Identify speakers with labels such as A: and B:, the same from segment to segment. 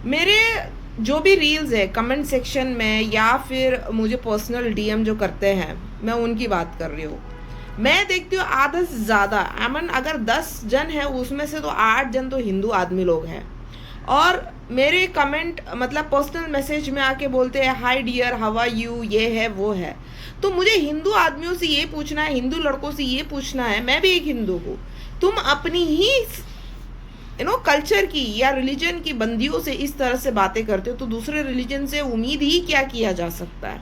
A: मेरे जो भी रील्स है कमेंट सेक्शन में या फिर मुझे पर्सनल डीएम जो करते हैं, मैं उनकी बात कर रही हूँ। मैं देखती हूँ आधा से ज़्यादा, अगर 10 जन है उसमें से तो 8 जन तो हिंदू आदमी लोग हैं। और मेरे कमेंट मतलब पर्सनल मैसेज में आके बोलते हैं hi dear how are you, ये है वो है। तो मुझे हिंदू आदमियों से ये पूछना है, हिंदू लड़कों से ये पूछना है, मैं भी एक हिंदू हूँ, तुम अपनी ही कल्चर की या रिलीजन की बंदियों से इस तरह से बातें करते हो तो दूसरे रिलीजन से उम्मीद ही क्या किया जा सकता है।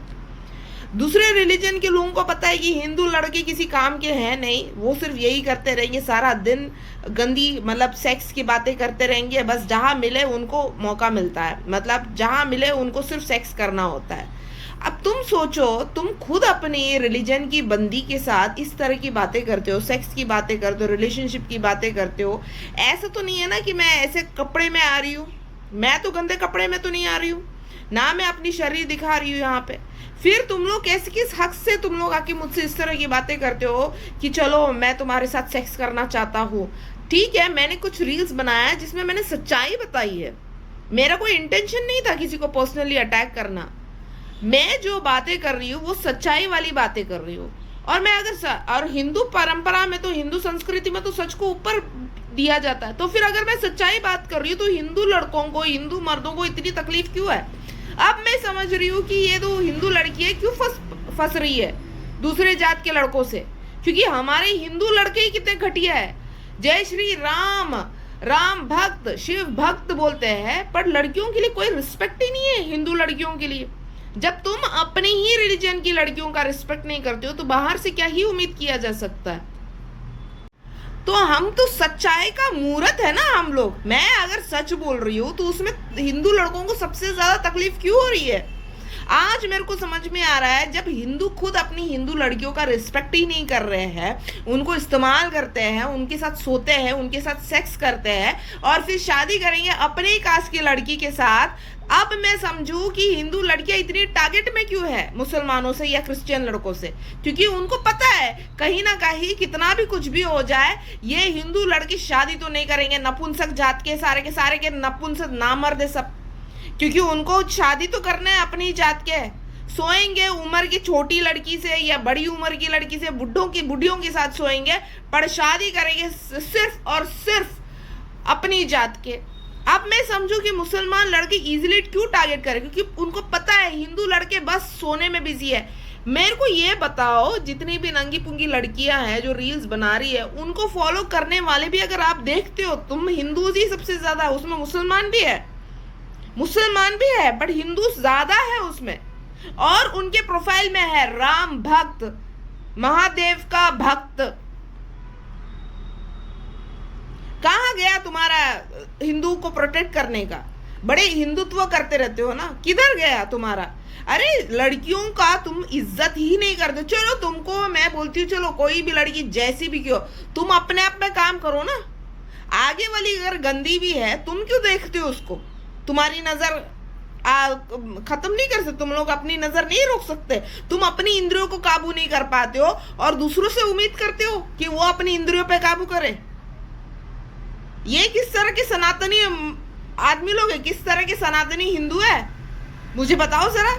A: दूसरे रिलीजन के लोगों को पता है कि हिंदू लड़के किसी काम के हैं नहीं, वो सिर्फ यही करते रहेंगे सारा दिन, गंदी मतलब सेक्स की बातें करते रहेंगे, बस जहां मिले उनको मौका मिलता है, मतलब जहां मिले उनको सिर्फ सेक्स करना होता है। अब तुम सोचो, तुम खुद अपनी रिलीजन की बंदी के साथ इस तरह की बातें करते हो, सेक्स की बातें करते हो, रिलेशनशिप की बातें करते हो। ऐसा तो नहीं है ना कि मैं ऐसे कपड़े में आ रही हूँ, मैं तो गंदे कपड़े में तो नहीं आ रही हूँ ना, मैं अपनी शरीर दिखा रही हूँ यहाँ पे। फिर तुम लोग कैसे, किस हक से तुम लोग आके मुझसे इस तरह की बातें करते हो कि चलो मैं तुम्हारे साथ सेक्स करना चाहता हूँ। ठीक है, मैंने कुछ रील्स बनाया है जिसमें मैंने सच्चाई बताई है, मेरा कोई इंटेंशन नहीं था किसी को पर्सनली अटैक करना। मैं जो बातें कर रही हूँ वो सच्चाई वाली बातें कर रही हूँ। और मैं और हिंदू परंपरा में तो, हिंदू संस्कृति में तो सच को ऊपर दिया जाता है, तो फिर अगर मैं सच्चाई बात कर रही हूँ तो हिंदू लड़कों को, हिंदू मर्दों को इतनी तकलीफ क्यों है। अब मैं समझ रही हूँ कि ये तो हिंदू लड़की है क्यों फंस रही है दूसरे जात के लड़कों से, क्योंकि हमारे हिंदू लड़के ही कितने घटिया है। जय श्री राम, राम भक्त, शिव भक्त बोलते हैं, पर लड़कियों के लिए कोई रिस्पेक्ट ही नहीं है हिंदू लड़कियों के लिए। जब तुम अपने ही रिलीजन की लड़कियों का रिस्पेक्ट नहीं करते हो तो बाहर से क्या ही उम्मीद किया जा सकता है। तो हम तो सच्चाई का मूर्त है ना हम लोग। मैं अगर सच बोल रही हूँ तो उसमें हिंदू लड़कों को सबसे ज्यादा तकलीफ क्यों हो रही है। आज मेरे को समझ में आ रहा है, जब हिंदू खुद अपनी हिंदू लड़कियों का रिस्पेक्ट ही नहीं कर रहे हैं, उनको इस्तेमाल करते हैं, उनके साथ सोते हैं, उनके साथ सेक्स करते हैं और फिर शादी करेंगे अपने ही कास्ट की लड़की के साथ। अब मैं समझू कि हिंदू लड़कियां इतनी टारगेट में क्यों है मुसलमानों से या क्रिश्चियन लड़कों से, क्योंकि उनको पता है कहीं ना कहीं कितना भी कुछ भी हो जाए ये हिंदू लड़की शादी तो नहीं करेंगे, नपुंसक जात के सारे के नपुंसक नामर्द है सब, क्योंकि उनको शादी तो करना है अपनी जात के। सोएंगे उम्र की छोटी लड़की से या बड़ी उम्र की लड़की से, बुढ़ियों के साथ सोएंगे, पर शादी करेंगे सिर्फ और सिर्फ अपनी जात के। अब मैं समझू कि मुसलमान लड़के इजीली क्यों टारगेट करें, क्योंकि उनको पता है हिंदू लड़के बस सोने में बिजी है। मेरे को ये बताओ, जितनी भी नंगी पुंगी लड़कियां हैं जो रील्स बना रही है, उनको फॉलो करने वाले भी अगर आप देखते हो, तुम हिंदू ही सबसे ज्यादा, उसमें मुसलमान भी है बट हिंदू ज्यादा है उसमें। और उनके प्रोफाइल में है राम भक्त, महादेव का भक्त। कहाँ गया तुम्हारा हिंदू को प्रोटेक्ट करने का, बड़े हिंदुत्व करते रहते हो ना, किधर गया तुम्हारा। अरे लड़कियों का तुम इज्जत ही नहीं करते। चलो तुमको मैं बोलती हूँ, चलो कोई भी लड़की जैसी भी क्यों, तुम अपने आप में काम करो ना। आगे वाली अगर गंदी भी है तुम क्यों देखते हो उसको, तुम्हारी नजर खत्म नहीं कर सकते, तुम लोग अपनी नजर नहीं रोक सकते, तुम अपनी इंद्रियों को काबू नहीं कर पाते हो और दूसरों से उम्मीद करते हो कि वो अपनी इंद्रियों पे काबू करे। ये किस तरह के सनातनी आदमी लोग है, किस तरह के सनातनी हिंदू है, मुझे बताओ जरा।